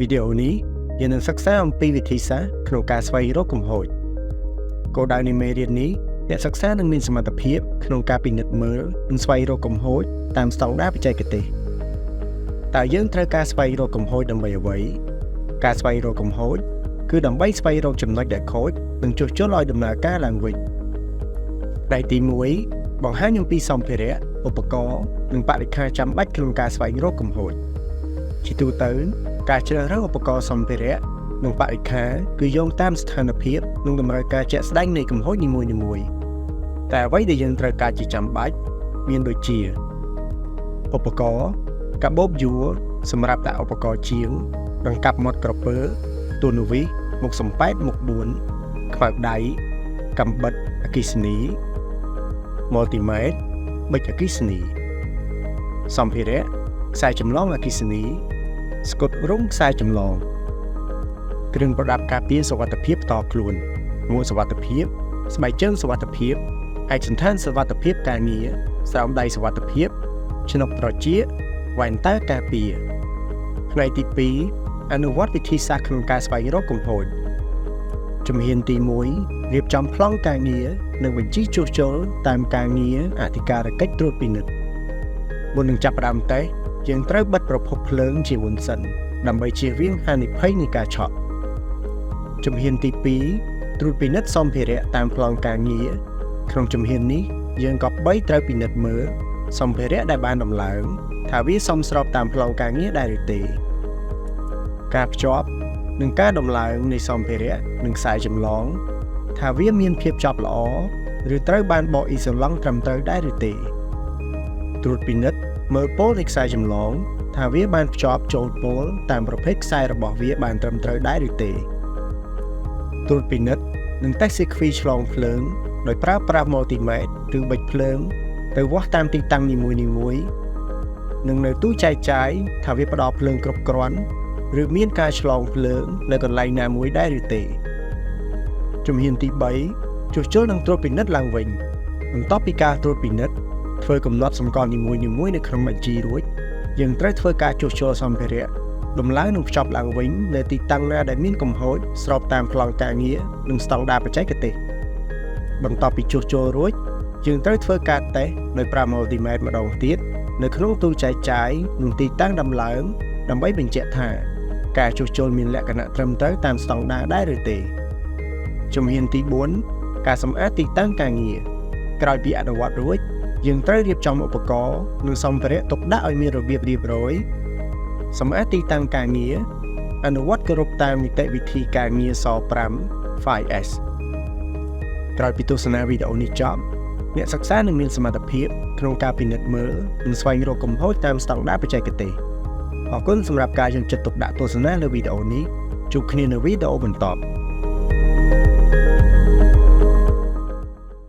វីដេអូនេះយើងនឹងសិក្សាអំពីវិធីសាស្ត្រក្នុងការស្វែងរកកំហុសគោលដៅនៃមេរៀននេះអ្នកសិក្សានឹងមានសមត្ថភាពក្នុងការពិនិត្យមើលនិងស្វែងរកកំហុសតាមស្តង់ដារបច្ចេកទេសតើយើងត្រូវការស្វែងរកកំហុសដើម្បីអ្វីការស្វែងរកកំហុសគឺដើម្បីស្វែងរកចំណុចដែលខូចនិងជួសជុលឲ្យដំណើរការឡើងវិញផ្នែកទី1បង្ហាញអំពីសម្ភារៈឧបករណ៍និងបរិក្ខារចាំបាច់ក្នុងការស្វែងរកកំហុសជាទូទៅការជ្រើសរើសឧបករណ៍សម្ភារៈនិងបរិក្ខារគឺយោងតាមស្ថានភាពនិងតម្រូវការជាក់ស្ដែងនៃកំហុសនីមួយៗតែអ្វីដែលយើងត្រូវការជាចាំបាច់មានដូចជាឧបករណ៍កាបូបយួរសម្រាប់ដាក់ឧបករណ៍ជាងដង្កាប់មាត់ក្រពើទូនវិសមុខសំប៉ែតមុខ4ខ្មៅដៃកាំបិតអគ្គិសនី multimeter ប៊ិចអគ្គិសនីសម្ភារៈខ្សែចម្លងអគ្គិសនីស្កុតរុំខ្សែចម្លងគ្រឿងប្រដាប់ការពារសុវត្ថិភាពផ្ទាល់ខ្លួនមួកសុវត្ថិភាពស្បែកជើងសុវត្ថិភាពឯកសណ្ឋានសុវត្ថិភាពការងារស្រោមដៃសុវត្ថិភាពឆ្នុកត្រចៀកវ៉ែនតាការពារផ្នែកទី2អនុវត្តវិធីសាស្ត្រក្នុងការស្វែងរកកំហុសជំហានទី1រៀបចំប្លង់ការងារនិងបញ្ជីជួសជុលតាមការងារអធិការកិច្ចត្រួតពិនិត្យមុននឹងចាប់ផ្ដើមតេស្តយើងត្រូវបិទប្រភពភ្លើងជាមុនសិនដើម្បីជៀសវាងហានិភ័យនៃការឆក់ជំហានទី2ត្រួតពិនិត្យសម្ភារៈតាមប្លង់ការងារក្នុងជំហាននេះយើងក៏បីត្រូវពិនិត្យមើលសម្ភារៈដែលបានដំឡើងថាវាសមស្របតាមប្លង់ការងារដែរឬទេការភ្ជាប់និងការដំឡើងនៃសម្ភារៈនិងខ្សែចម្លងថាវាមានភាពជាប់ល្អឬត្រូវបានបកអ៊ីសូឡង់ត្រឹមត្រូវដែរឬទេត្រួតពិនិត្យមើលពោលនៃខ្សែចម្លងថាវាបានភ្ជាប់ចូលពោលតាមប្រភេទខ្សែរបស់វាបានត្រឹមត្រូវដែរឬទេត្រួតពិនិត្យនិងតេស្តសេគ្វីឆ្លងភ្លើងដោយប្រើប្រាស់ multimeter ឬប៊ិចភ្លើងទៅវាស់តាមទីតាំងនីមួយៗនិងនៅទូចែកចាយថាវាផ្ដល់ភ្លើងគ្រប់គ្រាន់ឬមានការឆ្លងភ្លើងនៅកន្លែងណាមួយដែរឬទេជំហានទី3ជួសជុលនិងត្រួតពិនិត្យឡើងវិញបន្ទាប់ពីការត្រួតពិនិត្យធ្វើកំណត់សម្គាល់នីមួយៗនៅក្នុងបញ្ជីរួចយើងត្រូវធ្វើការជួសជុលសម្ភារៈដំឡើងនិងភ្ជាប់ឡើងវិញនៅទីតាំងណាដែលមានកំហុសស្របតាមប្លង់ការងារនិងស្តង់ដារបច្ចេកទេសបន្ទាប់ពីជួសជុលរួចយើងត្រូវធ្វើការតេស្តដោយប្រើ multimeter ម្ដងទៀតនៅក្នុងទូចែកចាយនិងទីតាំងដំឡើងដើម្បីបញ្ជាក់ថាការជួសជុលមានលក្ខណៈត្រឹមត្រូវតាមស្តង់ដារដែរឬទេជំហានទី4ការសម្អាតទីតាំងការងារក្រោយពីអនុវត្តរួចយើងត្រូវរៀបចំឧបករណ៍និងសម្ភារៈទុកដាក់ឲ្យមានរបៀបរៀបរយសម្អាតទីតាំងការងារអនុវត្តគោរពតាមនីតិវិធីការងារស5 5S ក្រោយពីទស្សនាវីដេអូនេះចប់អ្នកសិក្សានឹងមានសមត្ថភាពក្នុងការពិនិត្យមើលនិងស្វែងរកកំហុសតាមស្តង់ដារបច្ចេកទេសអរគុណសម្រាប់ការយកចិត្តទុកដាក់ទស្សនាលើវីដេអូនេះជួបគ្នានៅវីដេអូបន្ទាប់